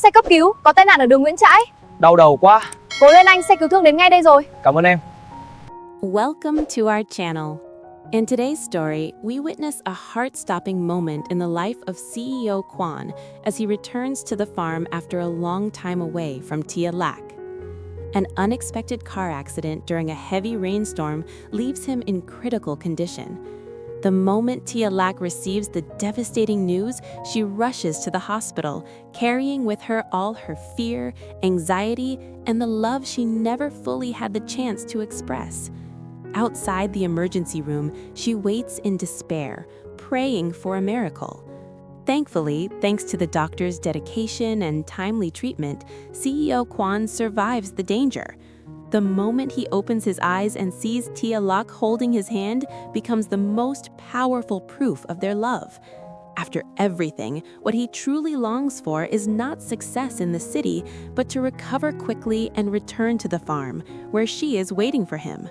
xe cấp cứu, có tai nạn ở đường Nguyễn Trãi. Đau đầu quá. Cố lên anh, xe cứu thương đến ngay đây rồi. Cảm ơn em. Welcome to our channel. In today's story, we witness a heart-stopping moment in the life of CEO Quan as he returns to the farm after a long time away from Tieu Lac. An unexpected car accident during a heavy rainstorm leaves him in critical condition. The moment Tieu Lac receives the devastating news, she rushes to the hospital, carrying with her all her fear, anxiety, and the love she never fully had the chance to express. Outside the emergency room, she waits in despair, praying for a miracle. Thankfully, thanks to the doctor's dedication and timely treatment, CEO Quan survives the danger. The moment he opens his eyes and sees Tieu Lac holding his hand becomes the most powerful proof of their love. After everything, what he truly longs for is not success in the city, but to recover quickly and return to the farm, where she is waiting for him.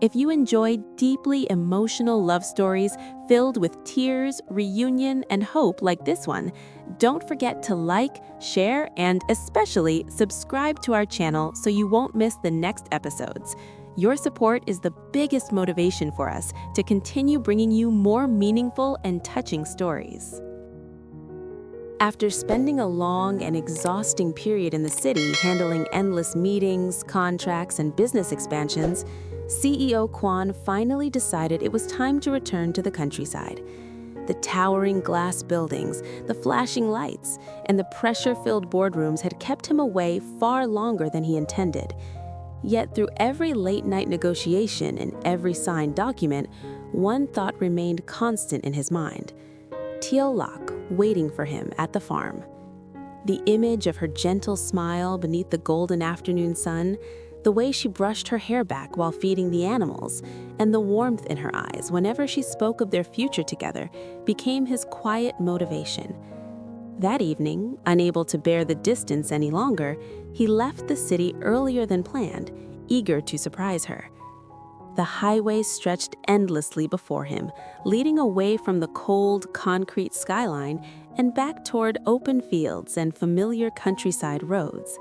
If you enjoy deeply emotional love stories filled with tears, reunion, and hope like this one, don't forget to like, share, and especially subscribe to our channel so you won't miss the next episodes. Your support is the biggest motivation for us to continue bringing you more meaningful and touching stories. After spending a long and exhausting period in the city handling endless meetings, contracts, and business expansions, CEO Quan finally decided it was time to return to the countryside. The towering glass buildings, the flashing lights, and the pressure-filled boardrooms had kept him away far longer than he intended. Yet through every late-night negotiation and every signed document, one thought remained constant in his mind: Tieu Lac waiting for him at the farm. The image of her gentle smile beneath the golden afternoon sun, the way she brushed her hair back while feeding the animals, and the warmth in her eyes whenever she spoke of their future together became his quiet motivation. That evening, unable to bear the distance any longer, he left the city earlier than planned, eager to surprise her. The highway stretched endlessly before him, leading away from the cold, concrete skyline and back toward open fields and familiar countryside roads.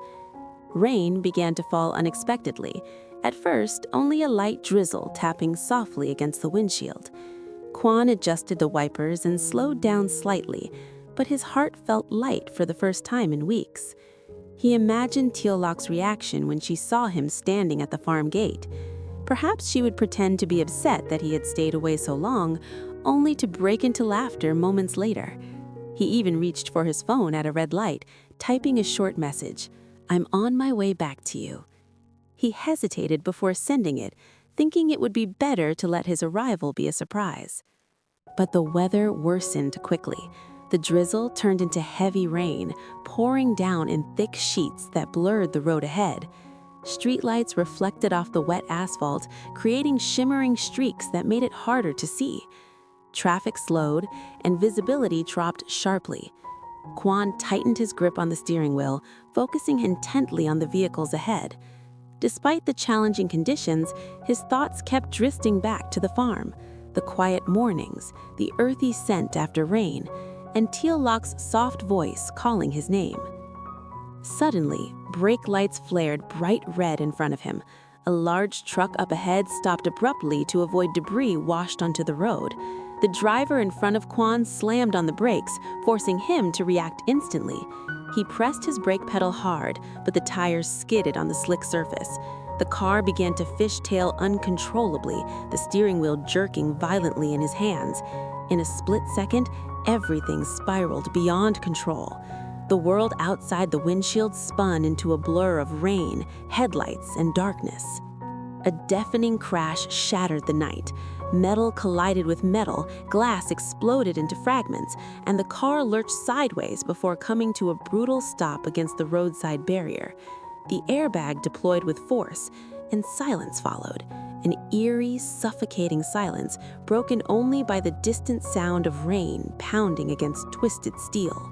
Rain began to fall unexpectedly, at first only a light drizzle tapping softly against the windshield. Quan adjusted the wipers and slowed down slightly, but his heart felt light for the first time in weeks. He imagined Tieu Lac's reaction when she saw him standing at the farm gate. Perhaps she would pretend to be upset that he had stayed away so long, only to break into laughter moments later. He even reached for his phone at a red light, typing a short message: "I'm on my way back to you." He hesitated before sending it, thinking it would be better to let his arrival be a surprise. But the weather worsened quickly. The drizzle turned into heavy rain, pouring down in thick sheets that blurred the road ahead. Streetlights reflected off the wet asphalt, creating shimmering streaks that made it harder to see. Traffic slowed, and visibility dropped sharply. Quan tightened his grip on the steering wheel, focusing intently on the vehicles ahead. Despite the challenging conditions, his thoughts kept drifting back to the farm, the quiet mornings, the earthy scent after rain, and Tieu Lac's soft voice calling his name. Suddenly, brake lights flared bright red in front of him. A large truck up ahead stopped abruptly to avoid debris washed onto the road. The driver in front of Quan slammed on the brakes, forcing him to react instantly. He pressed his brake pedal hard, but the tires skidded on the slick surface. The car began to fishtail uncontrollably, the steering wheel jerking violently in his hands. In a split second, everything spiraled beyond control. The world outside the windshield spun into a blur of rain, headlights, and darkness. A deafening crash shattered the night. Metal collided with metal, glass exploded into fragments, and the car lurched sideways before coming to a brutal stop against the roadside barrier. The airbag deployed with force, and silence followed. An eerie, suffocating silence, broken only by the distant sound of rain pounding against twisted steel.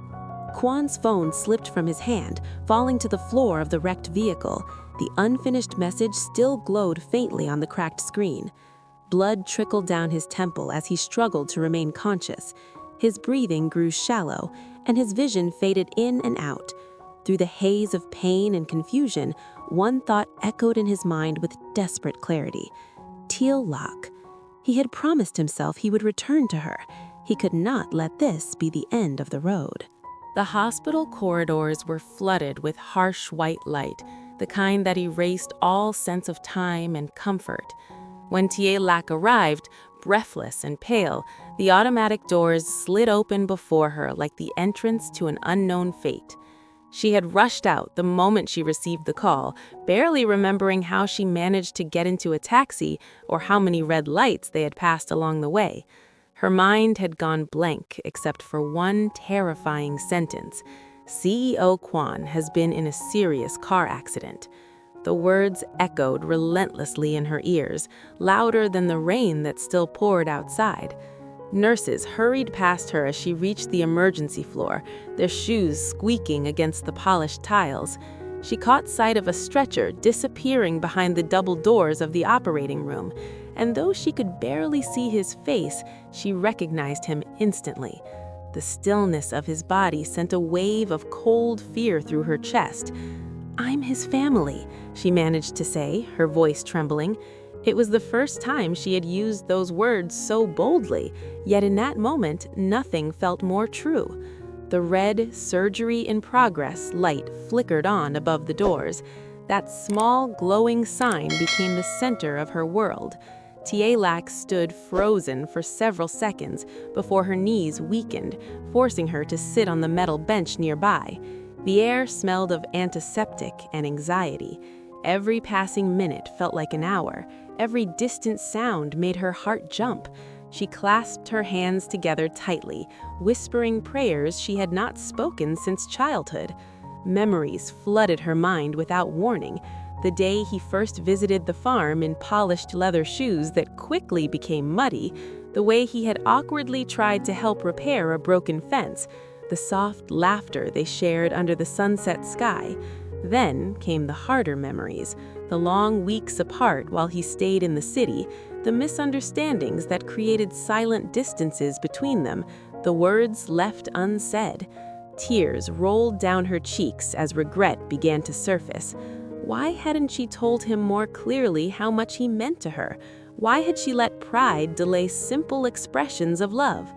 Quan's phone slipped from his hand, falling to the floor of the wrecked vehicle. The unfinished message still glowed faintly on the cracked screen. Blood trickled down his temple as he struggled to remain conscious. His breathing grew shallow, and his vision faded in and out. Through the haze of pain and confusion, one thought echoed in his mind with desperate clarity. Tieu Lac. He had promised himself he would return to her. He could not let this be the end of the road. The hospital corridors were flooded with harsh white light, the kind that erased all sense of time and comfort. When Tieu Lac arrived, breathless and pale, the automatic doors slid open before her like the entrance to an unknown fate. She had rushed out the moment she received the call, barely remembering how she managed to get into a taxi or how many red lights they had passed along the way. Her mind had gone blank except for one terrifying sentence. CEO Quan has been in a serious car accident. The words echoed relentlessly in her ears, louder than the rain that still poured outside. Nurses hurried past her as she reached the emergency floor, their shoes squeaking against the polished tiles. She caught sight of a stretcher disappearing behind the double doors of the operating room, and though she could barely see his face, she recognized him instantly. The stillness of his body sent a wave of cold fear through her chest. "I'm his family," she managed to say, her voice trembling. It was the first time she had used those words so boldly, yet in that moment, nothing felt more true. The red "surgery in progress" light flickered on above the doors. That small, glowing sign became the center of her world. Tieu Lac stood frozen for several seconds before her knees weakened, forcing her to sit on the metal bench nearby. The air smelled of antiseptic and anxiety. Every passing minute felt like an hour. Every distant sound made her heart jump. She clasped her hands together tightly, whispering prayers she had not spoken since childhood. Memories flooded her mind without warning. The day he first visited the farm in polished leather shoes that quickly became muddy, the way he had awkwardly tried to help repair a broken fence, the soft laughter they shared under the sunset sky. Then came the harder memories, the long weeks apart while he stayed in the city, the misunderstandings that created silent distances between them, the words left unsaid. Tears rolled down her cheeks as regret began to surface. Why hadn't she told him more clearly how much he meant to her? Why had she let pride delay simple expressions of love?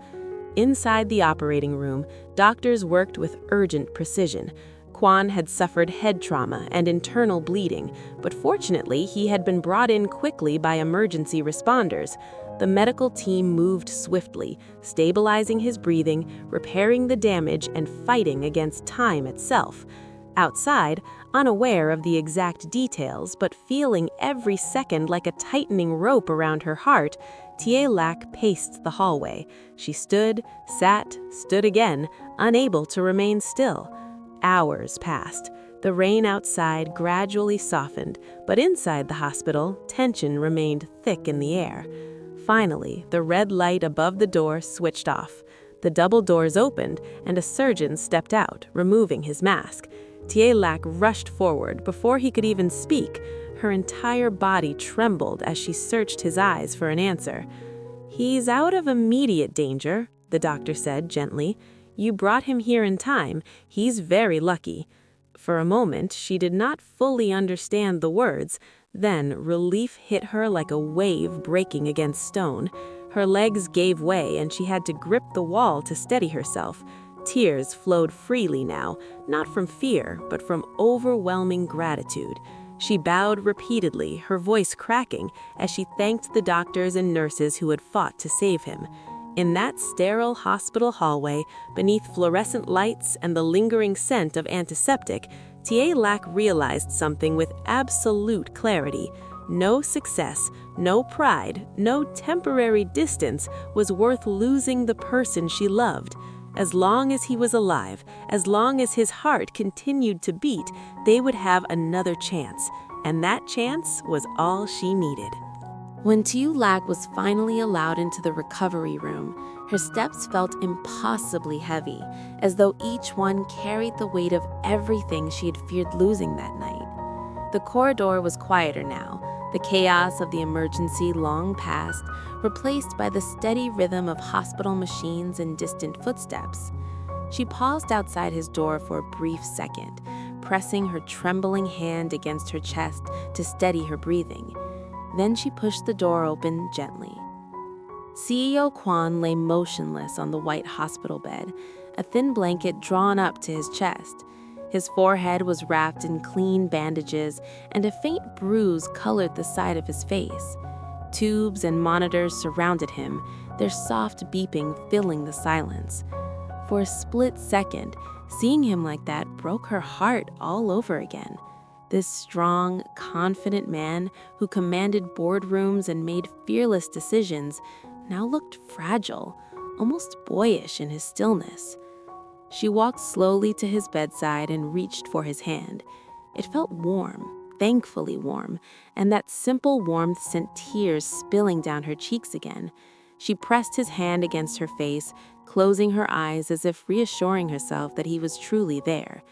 Inside the operating room, doctors worked with urgent precision. Quan had suffered head trauma and internal bleeding, but fortunately he had been brought in quickly by emergency responders. The medical team moved swiftly, stabilizing his breathing, repairing the damage, and fighting against time itself. Outside, unaware of the exact details, but feeling every second like a tightening rope around her heart, Tieu Lac paced the hallway. She stood, sat, stood again, unable to remain still. Hours passed. The rain outside gradually softened, but inside the hospital, tension remained thick in the air. Finally, the red light above the door switched off. The double doors opened, and a surgeon stepped out, removing his mask. Tieu Lac rushed forward before he could even speak. Her entire body trembled as she searched his eyes for an answer. "He's out of immediate danger," the doctor said gently. "You brought him here in time. He's very lucky." For a moment, she did not fully understand the words. Then, relief hit her like a wave breaking against stone. Her legs gave way and she had to grip the wall to steady herself. Tears flowed freely now, not from fear, but from overwhelming gratitude. She bowed repeatedly, her voice cracking, as she thanked the doctors and nurses who had fought to save him. In that sterile hospital hallway, beneath fluorescent lights and the lingering scent of antiseptic, Tieu Lac realized something with absolute clarity. No success, no pride, no temporary distance was worth losing the person she loved. As long as he was alive, as long as his heart continued to beat, they would have another chance, and that chance was all she needed. When Tieu Lac was finally allowed into the recovery room, her steps felt impossibly heavy, as though each one carried the weight of everything she had feared losing that night. The corridor was quieter now, the chaos of the emergency long past, replaced by the steady rhythm of hospital machines and distant footsteps. She paused outside his door for a brief second, pressing her trembling hand against her chest to steady her breathing. Then she pushed the door open gently. CEO Quan lay motionless on the white hospital bed, a thin blanket drawn up to his chest. His forehead was wrapped in clean bandages, and a faint bruise colored the side of his face. Tubes and monitors surrounded him, their soft beeping filling the silence. For a split second, seeing him like that broke her heart all over again. This strong, confident man who commanded boardrooms and made fearless decisions now looked fragile, almost boyish in his stillness. She walked slowly to his bedside and reached for his hand. It felt warm, thankfully warm, and that simple warmth sent tears spilling down her cheeks again. She pressed his hand against her face, closing her eyes as if reassuring herself that he was truly there.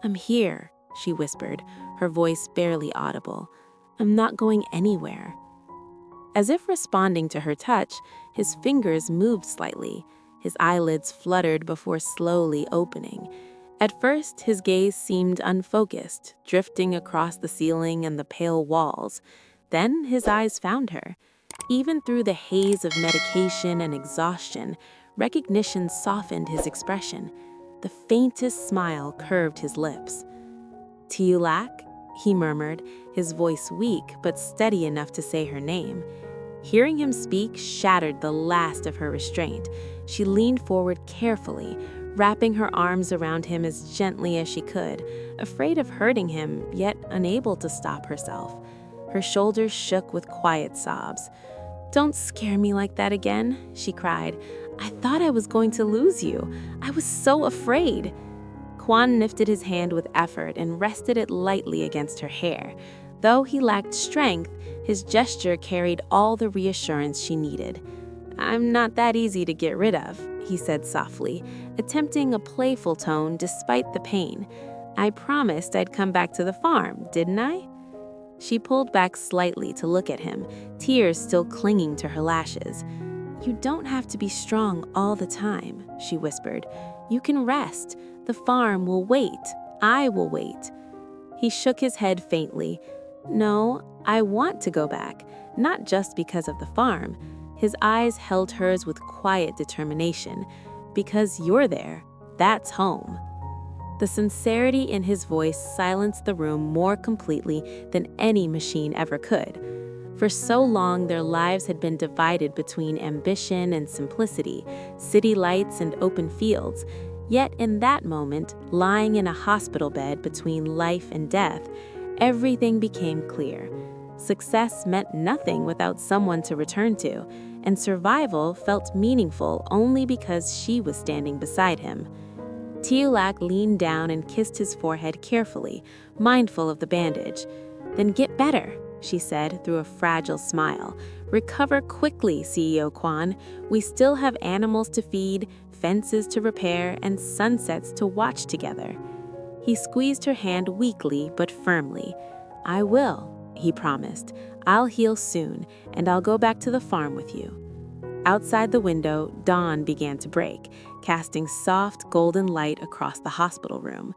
"I'm here," she whispered, her voice barely audible. "I'm not going anywhere." As if responding to her touch, his fingers moved slightly. His eyelids fluttered before slowly opening. At first, his gaze seemed unfocused, drifting across the ceiling and the pale walls. Then his eyes found her. Even through the haze of medication and exhaustion, recognition softened his expression. The faintest smile curved his lips. "Tieu Lac," he murmured, his voice weak but steady enough to say her name. Hearing him speak shattered the last of her restraint. She leaned forward carefully, wrapping her arms around him as gently as she could, afraid of hurting him, yet unable to stop herself. Her shoulders shook with quiet sobs. "Don't scare me like that again," she cried. "I thought I was going to lose you. I was so afraid." Quan lifted his hand with effort and rested it lightly against her hair. Though he lacked strength, his gesture carried all the reassurance she needed. "I'm not that easy to get rid of," he said softly, attempting a playful tone despite the pain. "I promised I'd come back to the farm, didn't I?" She pulled back slightly to look at him, tears still clinging to her lashes. "You don't have to be strong all the time," she whispered. "You can rest. The farm will wait. I will wait." He shook his head faintly. "No, I want to go back, not just because of the farm." His eyes held hers with quiet determination. "Because you're there, that's home." The sincerity in his voice silenced the room more completely than any machine ever could. For so long, their lives had been divided between ambition and simplicity, city lights and open fields. Yet in that moment, lying in a hospital bed between life and death, everything became clear. Success meant nothing without someone to return to, and survival felt meaningful only because she was standing beside him. Tieu Lac leaned down and kissed his forehead carefully, mindful of the bandage. "Then get better," she said through a fragile smile. "Recover quickly, CEO Quan. We still have animals to feed, fences to repair, and sunsets to watch together." He squeezed her hand weakly but firmly. "I will," he promised. "I'll heal soon, and I'll go back to the farm with you." Outside the window, dawn began to break, casting soft golden light across the hospital room.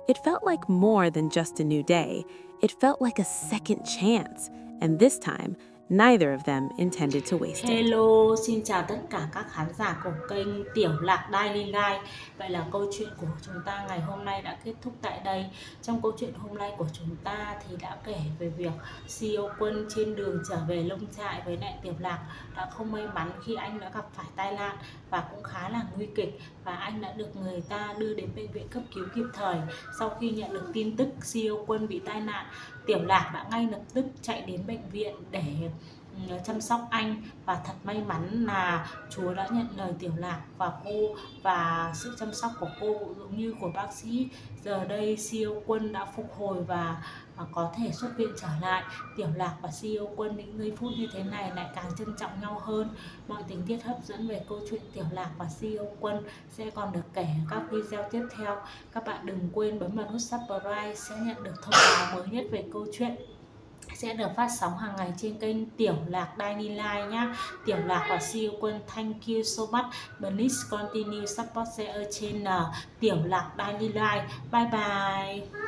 It felt like more than just a new day. It felt like a second chance, and this time, neither of them intended to waste it. Hello, xin chào tất cả các khán giả của kênh Tieu Lac Daily Life. Vậy là câu chuyện của chúng ta ngày hôm nay đã kết thúc tại đây. Trong câu chuyện hôm nay của chúng ta thì đã kể về việc CEO Quân trên đường trở về lông trại với lại Tieu Lac đã không may mắn khi anh đã gặp phải tai nạn và cũng khá là nguy kịch, và anh đã được người ta đưa đến bệnh viện cấp cứu kịp thời. Sau khi nhận được tin tức CEO Quân bị tai nạn, Tieu Lac đã ngay lập tức chạy đến bệnh viện để chăm sóc anh, và thật may mắn là Chúa đã nhận lời Tieu Lac và sự chăm sóc của cô cũng như của bác sĩ. Giờ đây CEO Quân đã phục hồi và có thể xuất viện trở lại. Tieu Lac và CEO Quân những giây phút như thế này lại càng trân trọng nhau hơn. Mọi tình tiết hấp dẫn về câu chuyện Tieu Lac và CEO Quân sẽ còn được kể ở các video tiếp theo. Các bạn đừng quên bấm vào nút subscribe sẽ nhận được thông báo mới nhất về câu chuyện sẽ được phát sóng hàng ngày trên kênh Tieu Lac Daily Life nhé. Tieu Lac và CEO Quân, thank you so much. Please continue support their channel Tieu Lac Daily Life. Bye bye.